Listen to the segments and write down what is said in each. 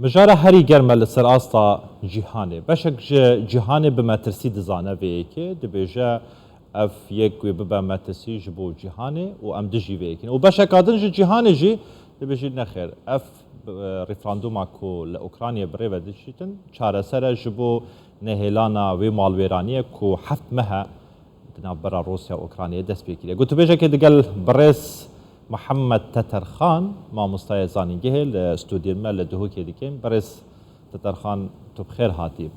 مجاره هری گرمه لسر آستا جیهانه بشک جیهانه به مترسی دزانه وی که دبیجه اف یک وی به مترسی جبو جیهانه و ام دجی وی که و بشک آدن جیهانه جی دبیجه نخیر اف رفراندوم کو لأوکرانیا بری و دشیتن چاره سر جبو نهیلانا و مالویرانیه کو هفت مها دنا برا روسیا و اوکرانیا دست بیکیه گوتو بیجه که دگل برس محمد تترخان ما مستای زانینگه الاستودیو مال دهو که دیکیم برس تترخان تو بخیر هاتیب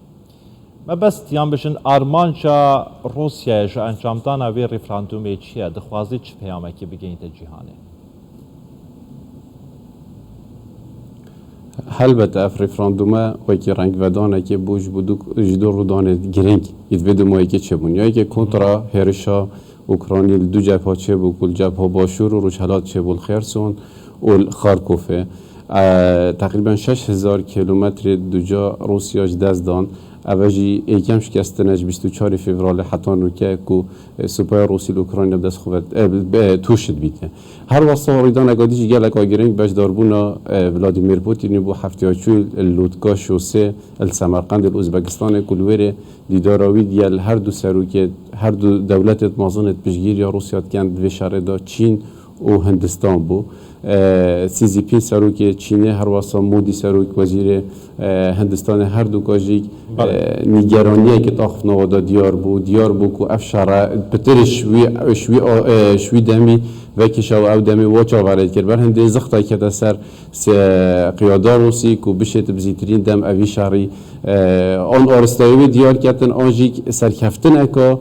ما بس تیام بشن آرمانجا روسیا جا انجام دانا وی رفراندومی چیه دخوازی چه پیامه که بگین تا جهانه هلبته اف رفراندومه وکی رنگ ودانه که بوش بودو جدو رودانه گرنگ یدویدو مایی که چه بونیایی که کنترا هرشا اوکراینی دو جبهه چه بود کل جبهه باشور و روشهلات چه بود خرسون و خارکوفه تقریبا 6000 کیلومتر دو جا روسیاش دست دان اوجی ایکم شکستنش 24 فوریه حتی نوکه کو سپاه روسی اوکراین دست خوبت توشد بیته هر واسه وریدان اگادیجی گلک آگرینگ باش داربونا ولادیمیر پوتین بو هفته‌چوی لودکا شوسه السمرقند ازبکستان کلوره دیداراوی دیال هر دو سروکه هر دو دولت مازنت بجگیر یا روسیا کند و شردا چین و هندستان بو سی زی پی سروک چینه هر واسه مودی سروک وزیر هندستان هر دو کاجیک نیگرانیه که تاخف نوادا دیار بو که افشاره بترش شوی دمی و کشاو او دمی واچا وارد کرد بر هنده زختا که سر قیادار روسی که بشت بزیترین دم اوی شهری آن آرستایوی دیار کردن آنجی سرکفتن اکا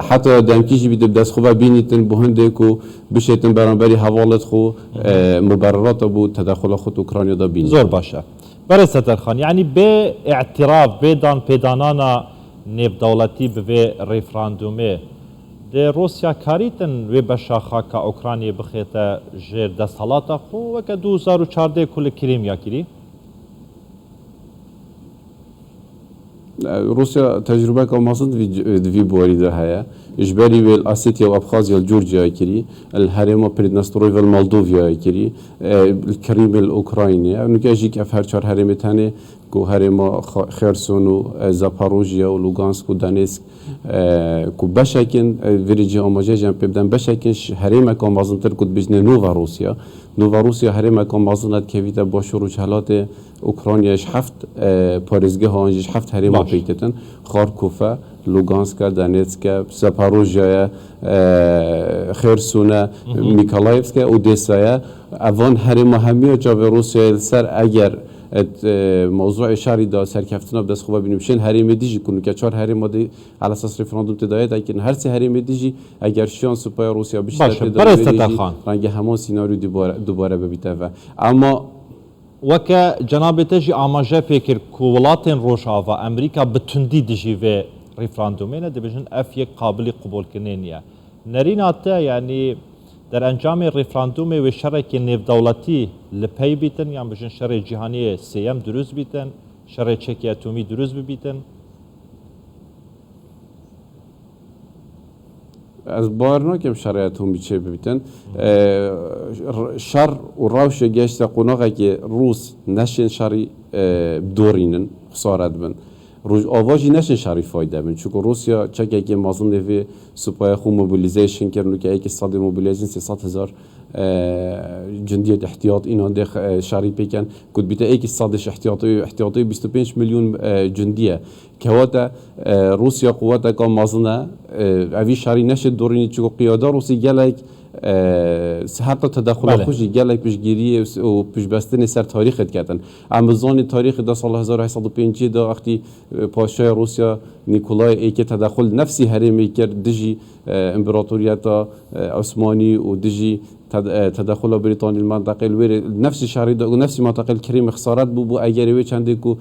حتی دمکیشی بیده دست خوبه بینیتن بو هنده که بشتن برانبری حوالت خو مبررات بود تدخل خود اوکراینیا دا بینید زور باشه برای سترخان یعنی به اعتراف بدان پیدانانا نیف دولتی به ریفراندومه ده روسیا کاریتن و بشا خاکا اوکراینیا بخیتا جیر دست حالاتا خو وکا 2014 کل کریمیا کری روسیا تجربه که مازن دوی بوارده هیا اجباری ویل آسیتیا و ابخازیا جورجیا کری الهرما پریدنستروی و مالدوویا کری الکریم الاوکراینی نکاجی که هر چهار هرم تنه کو هرما خرسون و زاپاروژیا و لوگانسک و دانیسک کو بشکن ویرجی آماجه جم پیبدن بشکنش هرما که مازن تر کد بجنه نووا روسیا هرما که مازنت که ویتا باشور و چهلات اوکراینیش هفت پاریزگاه هانجیش هفت هرما پیتتن خارکوفه لوگانسک دانیتسک زاپاروژیا خرسون میکالایفسک اودسا اوان هرما همیو جا روسیا سر اگر موضوع شهری دا سرکفتنا بدست خوبه بینیمشین هریم دیجی کنو که چهار هریم دی على اساس رفراندوم تدایت اکن هر سه هریم دیجی اگر شان سپاه روسیا بیشتر تدایت رنگ همان سیناریو دوباره ببیته و اما وکه جناب تجی آماجه فکر کولات روشاوا امریکا بتندی دیجی و رفراندومینه دبیجن اف یک قابل قبول کنینیه نریناته یعنی در انجام رفراندوم و شرک نیو دولتی لپی بیتن یا بجن شر جهانی سیم دروز بیتن شر چکی اتمی دروز بیتن از باور نکم شر اتمی چه بیتن شر و روش گشت قناقه که روس نشین شری دورینن خسارت بن روز آوازی نشن شری فایده بین چون روسیا چه که مازن دوی سپاه خو موبیلیزیشن کردن که یک صد موبیلیزیشن 300,000 جندیت احتیاط اینا ده شری پیکن کد بیت یک صدش احتیاطی 25 میلیون جندیه که وقت روسیا قوت که مازنه اوی شری نشد دورینی چون قیاده روسی گلک حتی تدخل خوشی گلک پیشگیری و پیشبستن سر تاریخ کردن امازون تاریخ دا سال 1805 دا وقتی پادشاه روسیا نیکولای ایک تدخل نفسی هرمی کرد دجی امپراتوریت عثمانی و دجی تدخل بریتانیا المنطقه الویر نفس شهری دا و نفس منطقه الکریم خسارت بو اگر وی چنده کو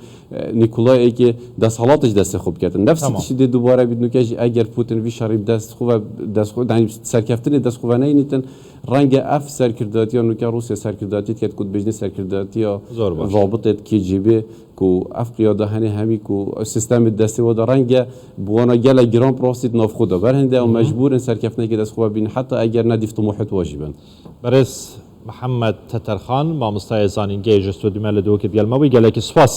نیکولای ایک دست حالاتش دست خوب کردن نفس تشدید دوباره بدون که اگر پوتین وی شهری دست خوب یعنی سرکفتن دست خوب نه نیتن رنگ اف سرکرداتی یا که روسیا سرکرداتی که کد بجنی سرکرداتی یا رابطه کی جی بی کو اف قیاده همی کو سیستم دستی و رنگ بوانا گله گران پروسید ناف خدا برهنده و مجبور سرکفتن که دست خوب بین حتی اگر ندیفت محیط واجبن برس محمد تترخان مامۆستای زانینگەی ژەستۆ دومە لە دۆکت گەلمەوەی گەلێکی سوپاس